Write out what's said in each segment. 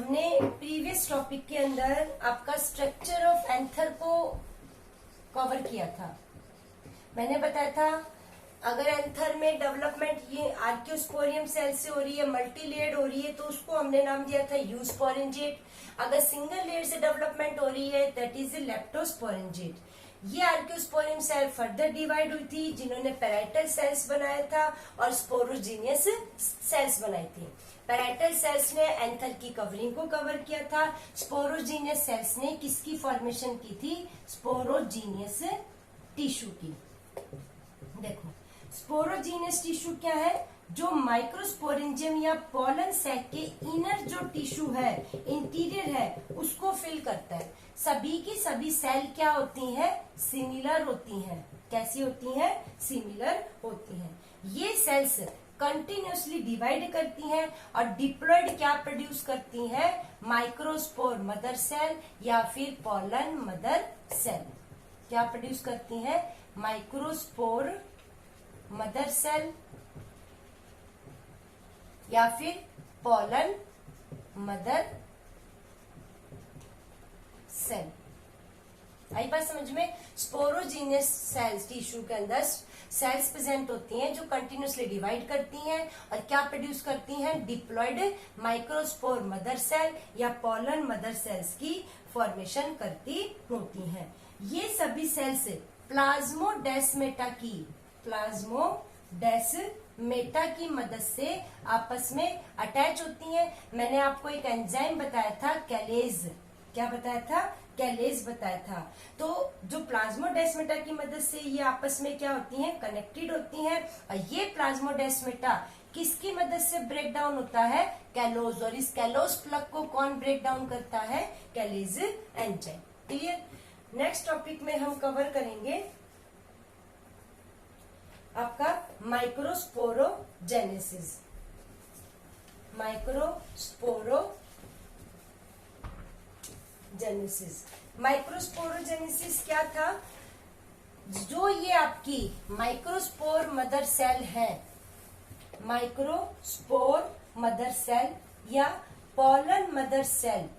हमने previous topic के अंदर आपका स्ट्रक्चर ऑफ एंथर को कवर किया था। मैंने बताया था अगर एंथर में डेवलपमेंट ये आर्कियोस्पोरियम सेल से हो रही है, मल्टी लेयर्ड हो रही है, तो उसको हमने नाम दिया था यूस्पोरेंजिएट। अगर सिंगल लेयर से डेवलपमेंट हो रही है दैट इज लेप्टोस्पोरेंजिएट। ये आर्कियोस्पोरियम सेल फर्दर डिवाइड हुई थी, जिन्होंने पैराइटल सेल्स बनाया था और स्पोरोजीनियस सेल्स बनाई थी। पैराइटल सेल्स ने एंथर की कवरिंग को कवर किया था, स्पोरोजीनियस सेल्स ने किसकी फॉर्मेशन की थी? स्पोरोजीनियस टिश्यू की। देखो स्पोरोजीनियस टिश्यू क्या है? जो माइक्रोस्पोरेंजियम या पोलन सैक के इनर जो टिश्यू है, इंटीरियर है, उसको फिल करता है। सभी की सभी सेल क्या होती हैं? सिमिलर होती हैं। कैसी होती हैं? सिमिलर होती हैं। ये सेल्स कंटिन्यूसली डिवाइड करती हैं और डिप्लॉयड क्या प्रोड्यूस करती हैं? माइक्रोस्पोर मदर सेल या फिर पोलन मदर सेल। क्या प्रोड्यूस करती हैं? माइक्रोस्पोर मदर सेल या फिर पोलन मदर सेल। आई बात समझ में? स्पोरोजीनियस सेल्स टिश्यू के अंदर सेल्स प्रेजेंट होती हैं जो कंटिन्यूसली डिवाइड करती हैं और क्या प्रोड्यूस करती हैं? डिप्लॉयड माइक्रोस्पोर मदर सेल या पोलन मदर सेल्स की फॉर्मेशन करती होती हैं। ये सभी सेल्स प्लाज्मोडेस्मेटा की मदद से आपस में अटैच होती हैं। मैंने आपको एक एंजाइम बताया था, कैलेज। क्या बताया था? कैलेज बताया था। तो जो प्लाज्मोडेस्मेटा की मदद से ये आपस में क्या होती हैं? कनेक्टेड होती हैं। और ये प्लाज्मोडेस्मेटा किसकी मदद से ब्रेक डाउन होता है? कैलोज। और इस कैलोज प्लग को कौन ब्रेक डाउन करता है? कैलेज एंजाइम। क्लियर? नेक्स्ट टॉपिक में हम कवर करेंगे आपका माइक्रोस्पोरोजेनेसिस। माइक्रोस्पोरोजेनेसिस क्या था? जो ये आपकी माइक्रोस्पोर मदर सेल है, माइक्रोस्पोर मदर सेल या पोलन मदर सेल,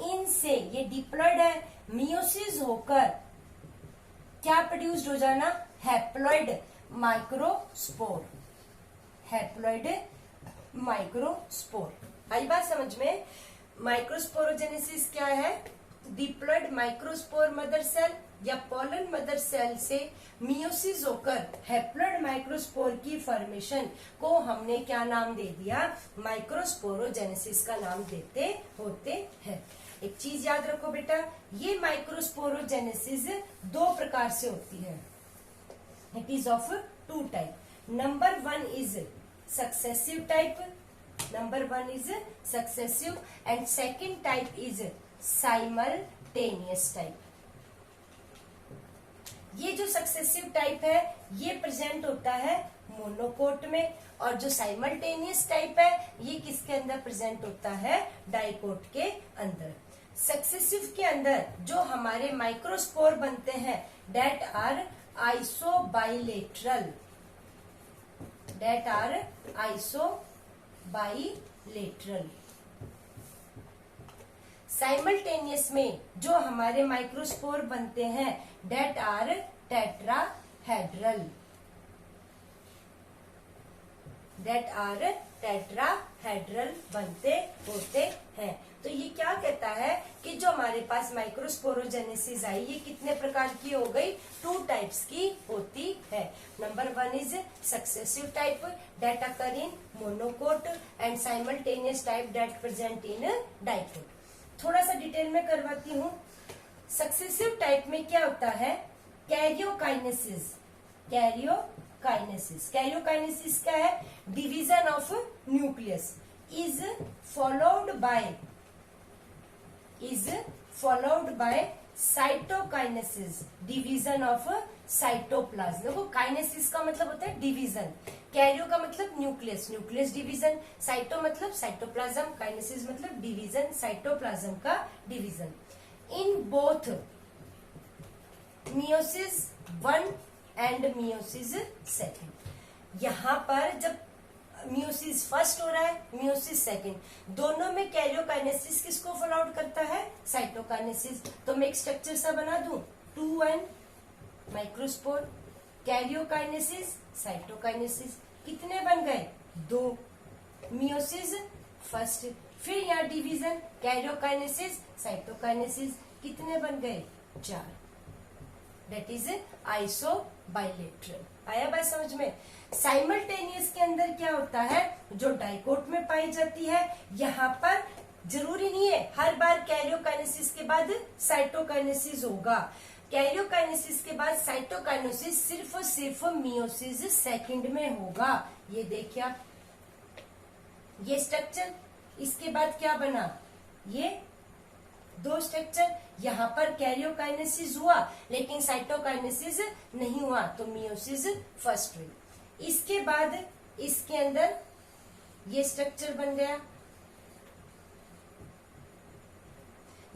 इनसे ये डिप्लॉयड है, मियोसिस होकर क्या प्रोड्यूस्ड हो जाना? Haploid microspore. Haploid microspore. आई बात समझ में? माइक्रोस्पोरोजेनेसिस क्या है? डिप्लॉयड माइक्रोस्पोर मदर सेल या पोलन मदर सेल से मियोसिस होकर हैप्लॉइड माइक्रोस्पोर की फॉर्मेशन को हमने क्या नाम दे दिया? माइक्रोस्पोरोजेनेसिस का नाम देते होते हैं। एक चीज याद रखो बेटा, ये माइक्रोस्पोरोजेनेसिस दो प्रकार से होती है। It is of two type. Number one is successive type, and second type is simultaneous type. ये जो सक्सेसिव टाइप है ये प्रेजेंट होता है मोनोकोट में, और जो साइमल्टेनियस टाइप है ये किसके अंदर प्रेजेंट होता है? डाइकोट के अंदर। सक्सेसिव के अंदर जो हमारे माइक्रोस्पोर बनते हैं डेट आर आइसोबाइलेटरल। साइमल्टेनियस में जो हमारे माइक्रोस्पोर बनते हैं डेट आर टेट्राहेड्रल। बनते होते हैं। तो ये क्या कहता है कि जो हमारे पास माइक्रोस्पोरोजेनेसिस आई ये कितने प्रकार की हो गई? टू टाइप्स की होती है। Number one is successive type that occur in monocot and simultaneous type that present in dicot. थोड़ा सा डिटेल में करवाती हूँ। सक्सेसिव टाइप में क्या होता है? कैरियोकाइनेसिस क्या है? Division of nucleus is followed by cytokinesis, division of cytoplasm. देखो काइनेसिस का मतलब होता है डिवीजन, कैरियो का मतलब न्यूक्लियस डिवीजन, साइटो मतलब साइटोप्लाज्म, काइनेसिस मतलब डिवीजन, साइटोप्लाज्म का division. In both meiosis 1 and meiosis 2। यहाँ पर जब मियोसिस फर्स्ट हो रहा है, मियोसिस सेकंड, दोनों में कैरियोकाइनेसिस किसको करता है? साइटोकाइनेसिस। तो मैं एक स्ट्रक्चर सा बना दूं, 2N माइक्रोस्पोर, कैरियोकाइनेसिस, साइटोकाइनेसिस। कितने बन गए? 2। मियोसिस फर्स्ट, फिर यहाँ डिवीजन, कैरियोकाइनेसिस, साइटोकाइनेसिस। कितने बन गए? 4। That is isobilateral. आया बात समझ में? साइमल्टेनियस के अंदर क्या होता है? जो डाइकोट में पाई जाती है, यहाँ पर जरूरी नहीं है हर बार कैरियोकाइनेसिस के बाद साइटोकाइनेसिस होगा। कैरियोकाइनेसिस के बाद साइटोकाइनेसिस सिर्फ और सिर्फ मियोसिस सेकंड में होगा। ये देखिए आप, ये स्ट्रक्चर, इसके बाद क्या बना? ये 2 स्ट्रक्चर। यहाँ पर कैरियोकाइनेसिस हुआ लेकिन साइटोकाइनेसिस नहीं हुआ, तो मियोसिस फर्स्ट हुई। इसके बाद इसके अंदर ये स्ट्रक्चर बन गया,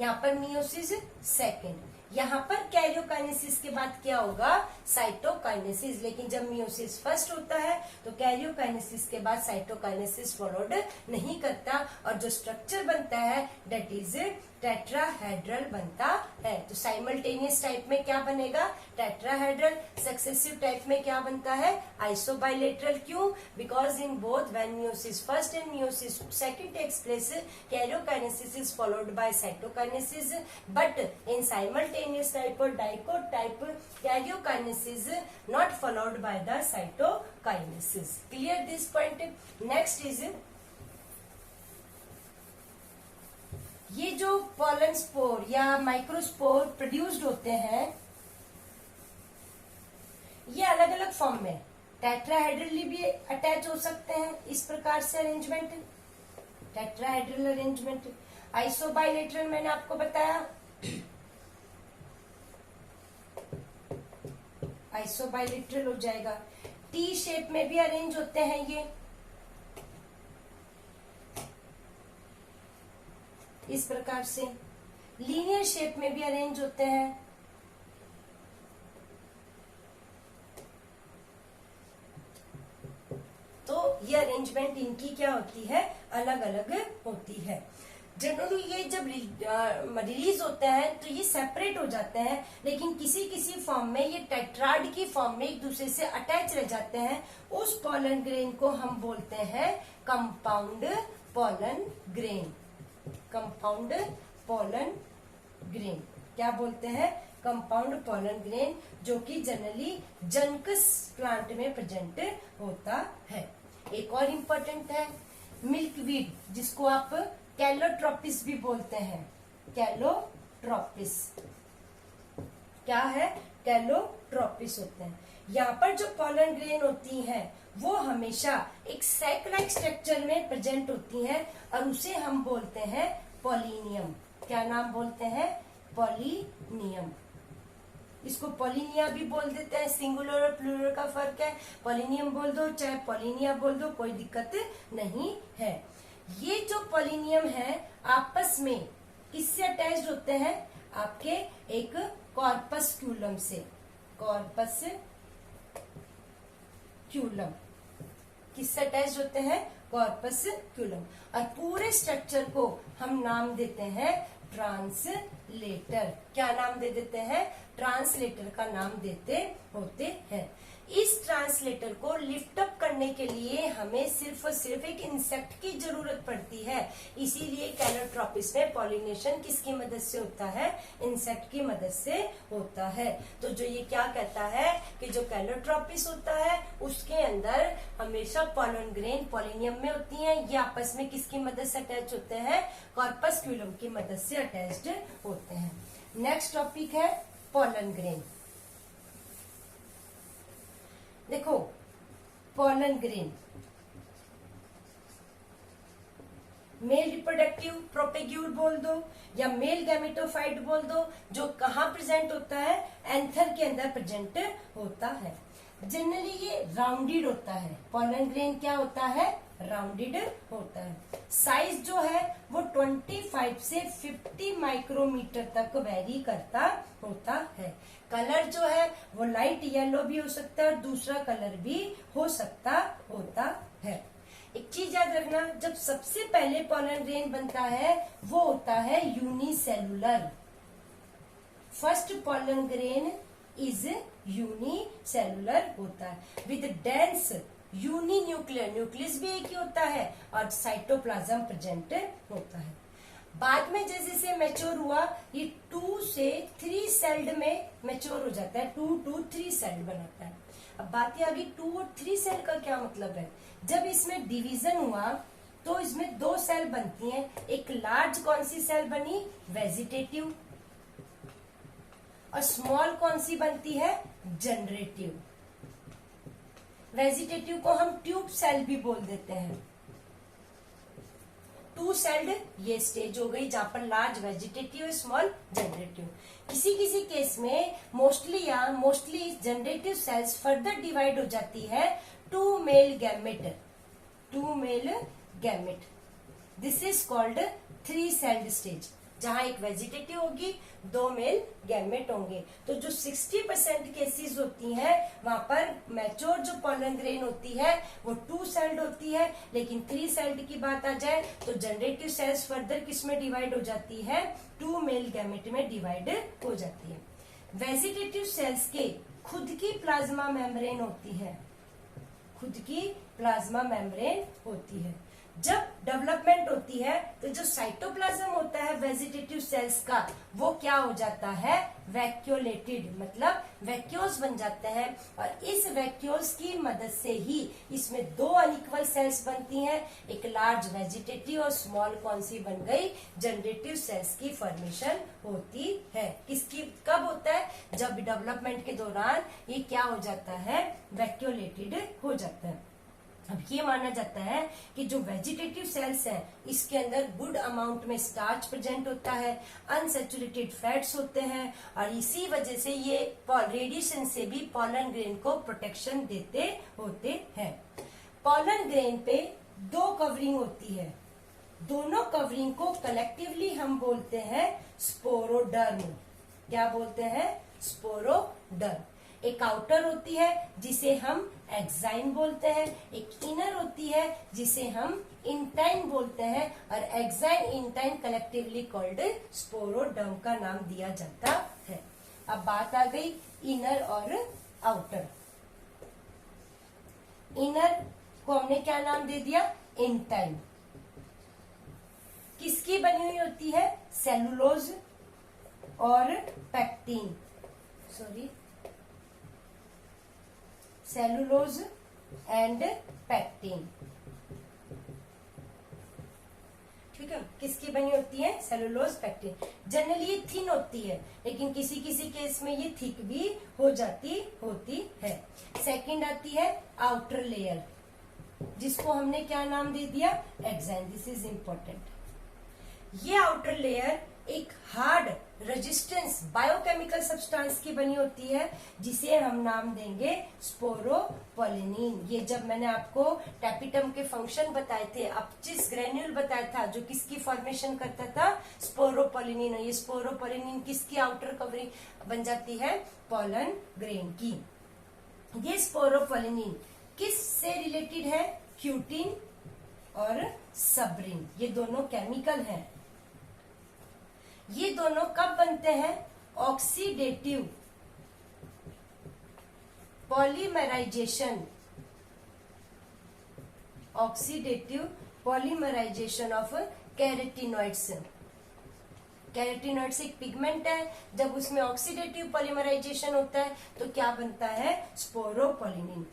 यहाँ पर मियोसिस सेकंड। यहाँ पर कैरियोकाइनेसिस के बाद क्या होगा? साइटोकाइनेसिस। लेकिन जब मियोसिस फर्स्ट होता है तो कैरियोकाइनेसिस के बाद साइटोकाइनेसिस फॉलोड नहीं करता, और जो स्ट्रक्चर बनता है दैट इज टेट्राहेड्रल बनता है। तो साइमल्टेनियस टाइप में क्या बनेगा? टेट्राहेड्रल। सक्सेसिव टाइप में क्या बनता है? आइसोबाइलेटरल। क्यों? Because in both when meiosis first and meiosis second takes place, karyokinesis is followed by cytokinesis, but in simultaneous type और dicot type, karyokinesis not followed by the cytokinesis. Clear this point? Next is, ये जो pollen spore या microspore produced होते हैं, ये अलग अलग form में टेट्राहेड्रली भी अटैच हो सकते हैं। इस प्रकार से अरेंजमेंट, टेट्राहेड्रल अरेंजमेंट। आइसोबाइलेटरल मैंने आपको बताया, आइसोबाइलेटरल हो जाएगा। टी शेप में भी अरेंज होते हैं ये, इस प्रकार से। लीनियर शेप में भी अरेंज होते हैं। तो ये अरेंजमेंट इनकी क्या होती है? अलग अलग होती है। जनरली ये जब रिलीज होते हैं तो ये सेपरेट हो जाते हैं, लेकिन किसी किसी फॉर्म में ये टेट्राड की फॉर्म में एक दूसरे से अटैच रह जाते हैं। उस पॉलन ग्रेन को हम बोलते हैं compound pollen grain. Compound pollen grain क्या बोलते हैं? कंपाउंड पॉलन ग्रेन, जो कि जनरली जनकस प्लांट में प्रेजेंट होता है। एक और इम्पोर्टेंट है मिल्कवीड, जिसको आप कैलोट्रोपिस भी बोलते हैं। कैलोट्रोपिस क्या है? कैलोट्रोपिस होते हैं। यहाँ पर जो पॉलन ग्रेन होती हैं वो हमेशा एक सैक लाइक स्ट्रक्चर में प्रेजेंट होती हैं, और उसे हम बोलते हैं पॉलिनियम। क्या नाम बोलते हैं? पॉलिनियम। इसको पॉलिनिया भी बोल देते हैं। सिंगुलर और प्लूरल का फर्क है। पॉलिनियम बोल दो चाहे पॉलिनिया बोल दो, कोई दिक्कत नहीं है। ये जो पॉलिनियम है आपस में किससे अटैच्ड होते हैं? आपके एक कॉर्पस्क्यूलम से। कॉर्पस्क्यूलम किससे अटैच्ड होते हैं? कॉर्पस्क्यूलम। और पूरे स्ट्रक्चर को हम नाम देते हैं ट्रांसलेटर। क्या नाम दे देते हैं? ट्रांसलेटर का नाम देते होते हैं। इस ट्रांसलेटर को लिफ्ट अप करने के लिए हमें सिर्फ और सिर्फ एक इंसेक्ट की जरूरत पड़ती है। इसीलिए कैलोट्रोपिस में पॉलिनेशन किसकी मदद से होता है? इंसेक्ट की मदद से होता है। तो जो ये क्या कहता है कि जो कैलोट्रोपिस होता है उसके अंदर हमेशा पॉलन ग्रेन पॉलिनियम में होती हैं। ये आपस में किसकी मदद से अटैच होते हैं? कॉर्पस्क्यूलम की मदद से अटैच्ड होते हैं। नेक्स्ट टॉपिक है पॉलन ग्रेन। देखो pollen grain male reproductive propagule बोल दो या मेल गैमेटोफाइट बोल दो, जो कहाँ प्रेजेंट होता है? एंथर के अंदर प्रेजेंट होता है। जनरली ये राउंडेड होता है। पॉलन ग्रेन क्या होता है? राउंडेड होता है। साइज जो है वो 25 से 50 माइक्रोमीटर तक वेरी करता होता है। कलर जो है वो लाइट येलो भी हो सकता है और दूसरा कलर भी हो सकता होता है। एक चीज याद रखना, जब सबसे पहले पॉलन ग्रेन बनता है वो होता है unicellular. First pollen grain is unicellular होता है विद डेंस यूनिन्यूक्लियर, न्यूक्लियस भी एक ही होता है और साइटोप्लाज्म प्रेजेंट होता है। बाद में जैसे जैसे मैच्योर हुआ ये 2 से 3 सेल्ड में मैच्योर हो जाता है, 2 to 3 सेल्ड बनाता है। अब बात ये आ गई 2 और 3 सेल का क्या मतलब है। जब इसमें डिवीजन हुआ तो इसमें 2 सेल बनती हैं। एक लार्ज कौन सी सेल बनी, वेजिटेटिव, और स्मॉल कौन सी बनती है, जनरेटिव। वेजिटेटिव को हम ट्यूब सेल भी बोल देते हैं। 2 सेल्ड ये स्टेज हो गई जहां पर लार्ज वेजिटेटिव, स्मॉल जनरेटिव। किसी किसी केस में mostly generative cells further divide हो जाती है 2 male gamete. This is called 3 sailed stage, जहां एक वेजिटेटिव होगी, 2 मेल गैमेट होंगे। तो जो 60% केसेस होती हैं वहां पर मैच्योर जो पॉलन ग्रेन होती है वो 2 सेल्ड होती है। लेकिन 3 सेल्ड की बात आ जाए तो जनरेटिव सेल्स फर्दर किस में डिवाइड हो जाती है, 2 मेल गैमेट में डिवाइड हो जाती है। वेजिटेटिव सेल्स के खुद की प्लाज्मा मेम्ब्रेन होती है, जब डेवलपमेंट होती है तो जो साइटोप्लाज्म होता है वेजिटेटिव सेल्स का वो क्या हो जाता है, वैक्यूलेटेड, मतलब वैक्यूल्स बन जाते हैं। और इस वैक्यूल्स की मदद से ही इसमें 2 अनइक्वल सेल्स बनती हैं, एक लार्ज वेजिटेटिव और स्मॉल कौन सी बन गई, जनरेटिव सेल्स की फॉर्मेशन होती है। किसकी, कब होता है, जब डेवलपमेंट के दौरान ये क्या हो जाता है, वैक्यूलेटेड हो जाता है। अब ये माना जाता है कि जो वेजिटेटिव सेल्स हैं इसके अंदर गुड अमाउंट में स्टार्च प्रेजेंट होता है, अनसैचुरेटेड फैट्स होते हैं, और इसी वजह से ये रेडिएशन से भी पॉलन ग्रेन को प्रोटेक्शन देते होते हैं। पॉलन ग्रेन पे 2 कवरिंग होती है, दोनों कवरिंग को कलेक्टिवली हम बोलते हैं स्पोरोडर्म। क्या बोलते हैं, स्पोरोडर्म। एक आउटर होती है जिसे हम एक्साइन बोलते हैं, एक इनर होती है जिसे हम इंटाइन बोलते हैं, और एक्साइन इंटाइन कलेक्टिवली कॉल्ड स्पोरोडर्म का नाम दिया जाता है। अब बात आ गई इनर और आउटर। इनर को हमने क्या नाम दे दिया, इंटाइन। किसकी बनी हुई होती है, सेलुलोज और पैक्टिन, सेलुलोज एंड पैक्टिन। ठीक है, किसकी बनी होती है, सेलुलोज पैक्टिन। जनरली ये थिन होती है लेकिन किसी किसी केस में ये थिक भी हो जाती होती है। सेकंड आती है आउटर लेयर, जिसको हमने क्या नाम दे दिया, एक्साइन। This is important. ये आउटर लेयर एक हार्ड रेजिस्टेंस बायोकेमिकल सब्सटेंस की बनी होती है जिसे हम नाम देंगे स्पोरोपोलिनिन। ये जब मैंने आपको टैपिटम के फंक्शन बताए थे, अपचिस ग्रेन्यूल बताया था जो किसकी फॉर्मेशन करता था, स्पोरोपोलिनिन। ये स्पोरोपोलिनिन किसकी आउटर कवरिंग बन जाती है, पॉलन ग्रेन की। ये स्पोरोपोलिनिन किस से रिलेटेड है, क्यूटिन और सबरिन, ये दोनों केमिकल हैं। ये दोनों कब बनते हैं, oxidative polymerization, of carotenoids. Carotenoids एक पिगमेंट है, जब उसमें ऑक्सीडेटिव पॉलीमराइजेशन होता है तो क्या बनता है, स्पोरोपोलिनिन।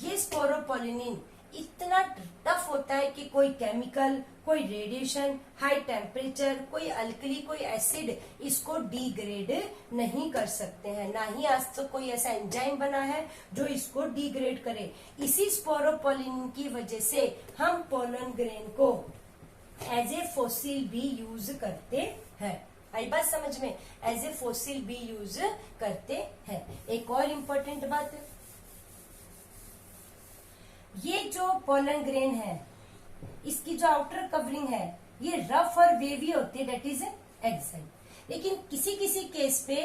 ये स्पोरोपोलिनिन इतना टफ होता है कि कोई केमिकल, कोई रेडिएशन, हाई टेम्परेचर, कोई अल्कली, कोई एसिड इसको डिग्रेड नहीं कर सकते हैं। ना ही आज तक कोई ऐसा एंजाइम बना है जो इसको डिग्रेड करे। इसी स्पोरोपोलिनिन की वजह से हम पोलन ग्रेन को एज ए फॉसिल भी यूज करते हैं। आई बात समझ में, एज ए फॉसिल भी यूज करते हैं। एक और इम्पोर्टेंट बात, ये जो पोलन ग्रेन है इसकी जो आउटर कवरिंग है ये रफ और वेवी होती है, दैट इज एक्साइन। लेकिन किसी किसी केस पे,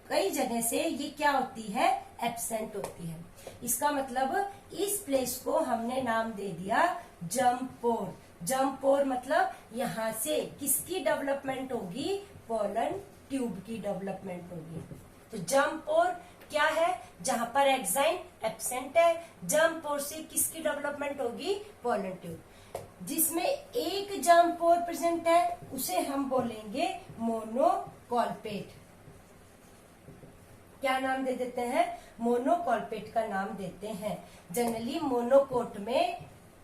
कई जगह से ये क्या होती है, एब्सेंट होती है। इसका मतलब इस प्लेस को हमने नाम दे दिया जम्पोर। जम्पोर मतलब यहाँ से किसकी डेवलपमेंट होगी, पोलन ट्यूब की डेवलपमेंट होगी। तो जम्पोर क्या है, जहां पर एक्साइन एब्सेंट है, जम्पोर से किसकी डेवलपमेंट होगी, पोलन ट्यूब। जिसमें एक जम्पोर प्रेजेंट है उसे हम बोलेंगे मोनोकॉल्पेट। क्या नाम दे देते हैं, मोनोकॉल्पेट का नाम देते हैं। जनरली मोनोकोट में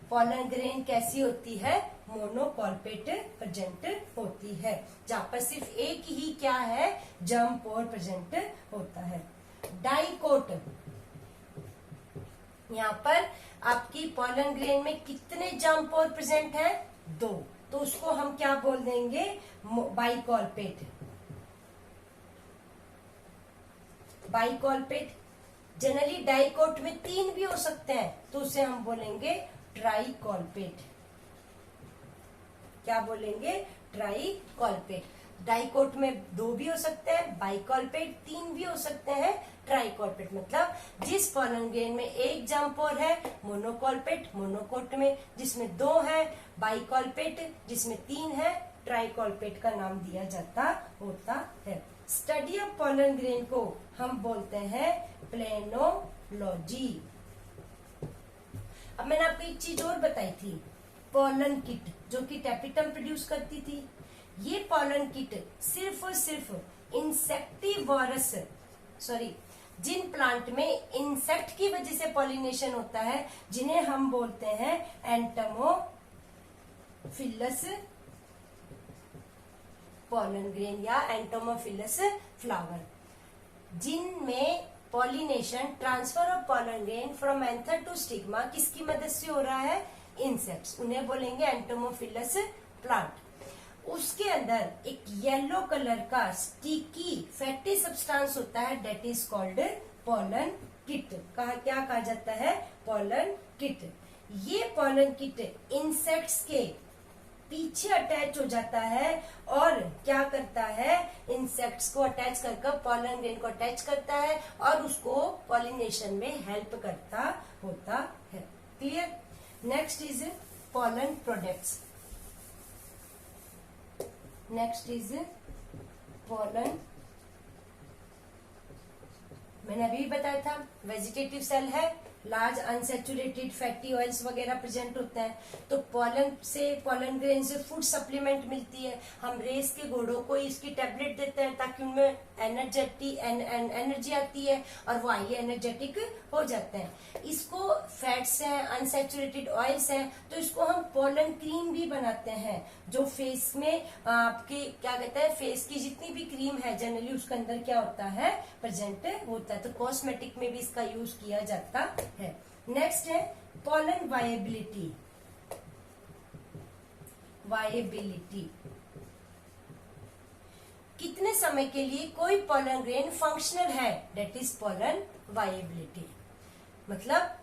पोलन ग्रेन कैसी होती है, मोनोकॉल्पेट प्रेजेंट होती है, जहां पर सिर्फ एक ही क्या है, जम्पोर प्रेजेंट होता है। डाइकोट, यहाँ पर आपकी पोलन ग्रेन में कितने जम्पोर प्रेजेंट हैं, 2, तो उसको हम क्या बोल देंगे, बाइकॉल्पेट। बाइकॉल्पेट। जनरली डाइकोट में 3 भी हो सकते हैं, तो उसे हम बोलेंगे ट्राइकॉल्पेट। क्या बोलेंगे, ट्राइकॉल्पेट। डाइकोट में 2 भी हो सकते हैं, बाइकॉल्पेट 3 भी हो सकते हैं, ट्राइकॉल्पेट मतलब जिस पोलन ग्रेन में एक जम्पोर है मोनोकॉल्पेट, मोनोकोट में जिसमें 2 है बाइकॉल्पेट, जिसमें 3 है ट्राइकॉल्पेट का नाम दिया जाता होता है। स्टडी ऑफ पोलन ग्रेन को हम बोलते हैं प्लेनोलॉजी। अब मैंने आपको एक चीज और बताई थी, पोलन किट जो कि टैपिटम प्रोड्यूस करती थी। ये पोलन किट सिर्फ और सिर्फ इंसेक्टिवोरस, जिन प्लांट में इंसेक्ट की वजह से पॉलिनेशन होता है, जिन्हें हम बोलते हैं एंटोमोफिलस पोलन ग्रेन या एंटोमोफिलस फ्लावर, जिनमें pollination transfer of pollen grain from anther to stigma किसकी मदद से हो रहा है, इंसेक्ट्स, उन्हें बोलेंगे एंटोमोफिलस प्लांट। उसके अंदर एक येलो कलर का स्टिकी फैटी सब्सटेंस होता है, that is called pollen kitt. क्या कहा जाता है, पोलन किट। ये पोलन किट इंसेक्ट्स के पीछे अटैच हो जाता है और क्या करता है, इंसेक्ट्स को अटैच कर पोलन ग्रेन को अटैच करता है और उसको पॉलिनेशन में हेल्प करता होता है। Clear. Next is pollen products. Next is pollen, मैंने अभी बताया था वेजिटेटिव सेल है, लार्ज अनसेचुरेटेड फैटी ऑयल्स वगैरह प्रेजेंट होते हैं। तो पोलन से, पोलन ग्रेन से फूड सप्लीमेंट मिलती है। हम रेस के घोड़ों को इसकी टैबलेट देते हैं ताकि उनमें एनर्जी आती है और वो हाईली एनर्जेटिक हो जाते हैं। इसको फैट्स हैं, अनसेचुरेटेड ऑयल्स हैं, तो इसको हम पोलन क्रीम भी बनाते हैं, जो फेस में आपके क्या कहते हैं, फेस की जितनी भी क्रीम है जनरली उसके अंदर क्या होता है, प्रेजेंट होता है। तो कॉस्मेटिक में भी इसका यूज किया जाता है। नेक्स्ट है पोलन वायबिलिटी। वायबिलिटी, कितने समय के लिए कोई पोलन ग्रेन फंक्शनल है, डेट इज पोलन वायबिलिटी। मतलब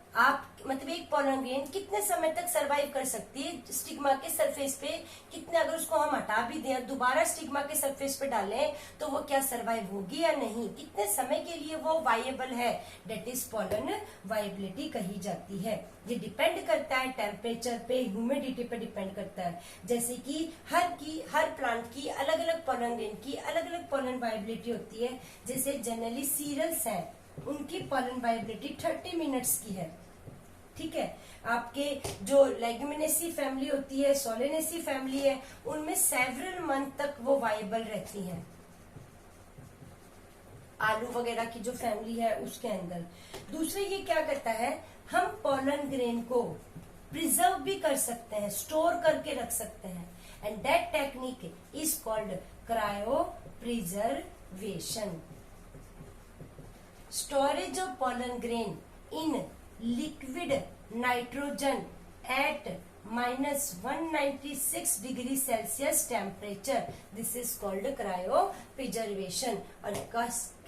एक पोलन ग्रेन कितने समय तक सरवाइव कर सकती है स्टिग्मा के सरफेस पे, कितने, अगर उसको हम हटा भी दें दोबारा स्टिग्मा के सरफेस पे डालें तो वो क्या सरवाइव होगी या नहीं, कितने समय के लिए वो वायबल है, डेट इज पोलन वायबिलिटी कही जाती है। ये डिपेंड करता है टेम्परेचर पे, ह्यूमिडिटी पे डिपेंड करता है। जैसे कि हर प्लांट की अलग अलग पोलन ग्रेन की अलग अलग पोलन वायबिलिटी होती है। जैसे जनरली सीरियल्स है, उनकी पोलन वायबिलिटी 30 मिनट्स की है, ठीक है। आपके जो लेग्यूमिनेसी फैमिली होती है, सोलेनेसी फैमिली है, उनमें सेवरल मंथ तक वो वायबल रहती हैं। आलू वगैरह की जो फैमिली है उसके अंदर। दूसरे ये क्या करता है, हम पोलन ग्रेन को प्रिजर्व भी कर सकते हैं, स्टोर करके रख सकते हैं, and that technique is called cryo preservation. Storage of pollen grain in liquid nitrogen at -196 degree Celsius temperature, this is called cryopreservation. और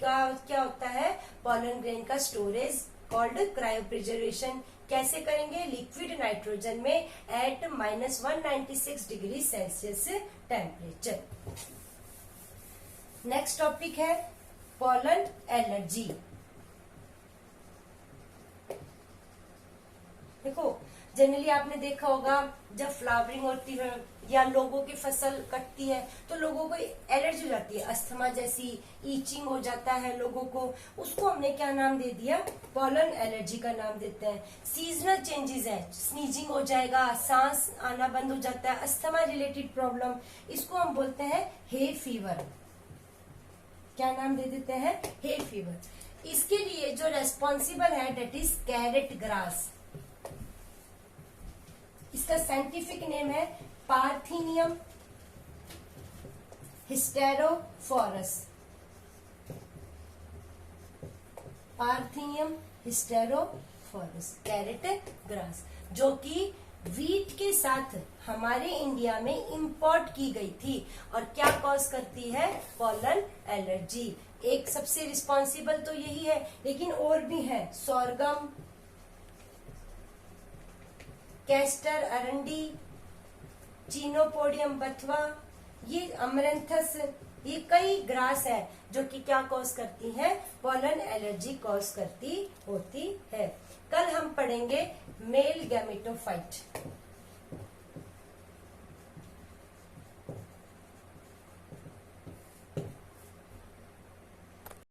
क्या होता है, पोलन ग्रेन का स्टोरेज कॉल्ड क्रायोप्रिजर्वेशन। कैसे करेंगे, लिक्विड नाइट्रोजन में at -196 degree Celsius temperature. Next topic है pollen allergy. देखो जनरली आपने देखा होगा जब फ्लावरिंग होती है या लोगों की फसल कटती है तो लोगों को एलर्जी हो जाती है, अस्थमा जैसी ईचिंग हो जाता है लोगों को, उसको हमने क्या नाम दे दिया, पॉलन एलर्जी का नाम देते हैं। सीजनल चेंजेस है, स्नीजिंग हो जाएगा, सांस आना बंद हो जाता है, अस्थमा रिलेटेड प्रॉब्लम, इसको हम बोलते हैं हे फीवर। क्या नाम दे देते हैं, हे फीवर। इसके लिए जो रेस्पॉन्सिबल है डेट इज कैरेट ग्रास। इसका साइंटिफिक नेम है पार्थिनियम हिस्टेरोफोरस। पार्थिनियम हिस्टेरोफोरस, कैरेट ग्रास, जो कि वीट के साथ हमारे इंडिया में इंपोर्ट की गई थी और क्या कॉज करती है, पॉलन एलर्जी। एक सबसे रिस्पॉन्सिबल तो यही है, लेकिन और भी है, सोरगम, कैस्टर अरंडी, चीनोपोडियम बथवा, ये अमरंथस, ये कई ग्रास है जो कि क्या कॉज करती है, पॉलन एलर्जी कॉज करती होती है। कल हम पढ़ेंगे मेल गैमेटोफाइट।